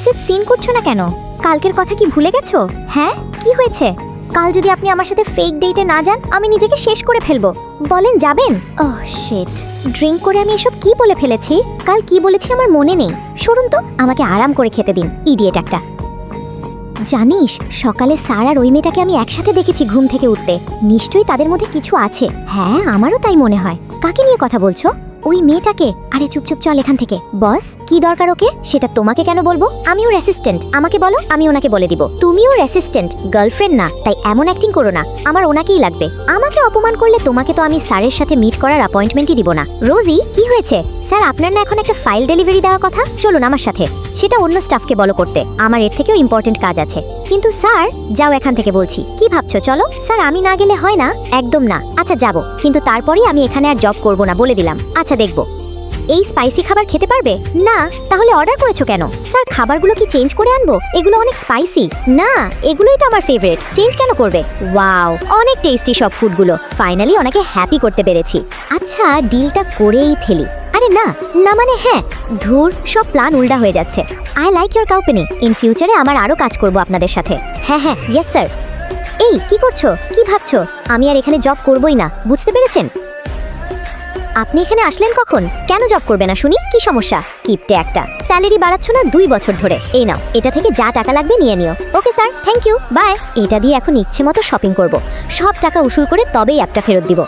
Message seen করছো না কেন? কালকের কথা কি ভুলে গেছো? হ্যাঁ, কি হয়েছে? কাল যদি আপনি আমার সাথে ফেক ডেটে না যান, আমি নিজেকে শেষ করে ফেলবো। বলেন যাবেন? ওহ শিট, ড্রিঙ্ক করে আমি এসব কি বলে ফেলেছি। কাল কি বলেছি আমার মনে নেই। সরুন তো, আমাকে আরাম করে খেতে দিন, ইডিয়েট একটা। জানিস, সকালে স্যার আর ওই মেয়েটাকে আমি একসাথে দেখেছি ঘুম থেকে উঠতে। নিশ্চয়ই তাদের মধ্যে কিছু আছে। হ্যাঁ, আমারও তাই মনে হয়। কাকে নিয়ে কথা বলছো? ওই মেয়েটাকে। আরে চুপ চুপ, চল এখান থেকে। বস, কি দরকার ওকে? সেটা তোমাকে কেন বলবো? আমি ওর অ্যাসিস্ট্যান্ট, আমাকে বলো, আমি ওনাকে বলে দিব। তুমি ওর অ্যাসিস্ট্যান্ট, গার্লফ্রেন্ড না, তাই এমন অ্যাক্টিং করো না। আমার ওনাকেই লাগবে। আমাকে অপমান করলে তোমাকে তো আমি স্যারের সাথে মিট করার অ্যাপয়েন্টমেন্টই দিব না। রোজি, কি হয়েছে? স্যার, আপনার না এখন একটা ফাইল ডেলিভারি দেওয়ার কথা? চলুন আমার সাথে। সেটা অন্য স্টাফকে বলো করতে, আমার এর থেকেও ইম্পর্টেন্ট কাজ আছে। কিন্তু স্যার, যাও এখান থেকে বলছি। কি ভাবছো? চলো। স্যার, আমি না গেলে হয় না? একদম না। আচ্ছা যাব, কিন্তু তারপরেই আমি এখানে আর জব করব না বলে দিলাম। আচ্ছা দেখব। এই স্পাইসি খাবার খেতে পারবে না? তাহলে অর্ডার করেছো কেন? স্যার, খাবারগুলো কি চেঞ্জ করে আনবো? এগুলো অনেক স্পাইসি। না, এগুলোই তো আমার ফেভারিট, চেঞ্জ কেন করবে? ওয়াও, অনেক টেস্টি সব ফুডগুলো। ফাইনালি ওনাকে হ্যাপি করতে পেরেছি। আচ্ছা, ডিলটা করেই ফেলি। আরে না না, মানে হ্যাঁ। ধুর, সব প্ল্যান উল্টা হয়ে যাচ্ছে। I like your company. In ফিউচারে আমার আরো কাজ করব আপনাদের সাথে। হ্যাঁ হ্যাঁ, ইয়েস স্যার। এই কি করছো? কি ভাবছো? আমি আর এখানে জব করবই না, বুঝতে পেরেছেন? আপনি এখানে আসলেন কখন? কেন জব করবে না শুনি? কি সমস্যা? কিপটে একটা। স্যালারি বাড়াচ্ছ না 2 বছর ধরে। এই নাও, এটা থেকে যা টাকা লাগবে নিয়ে নিও। Okay sir, thank you, bye. এটা দিয়ে এখন ইচ্ছে মতো শপিং করব। সব টাকা উসুল করে তবেই একটা ফেরত দিব।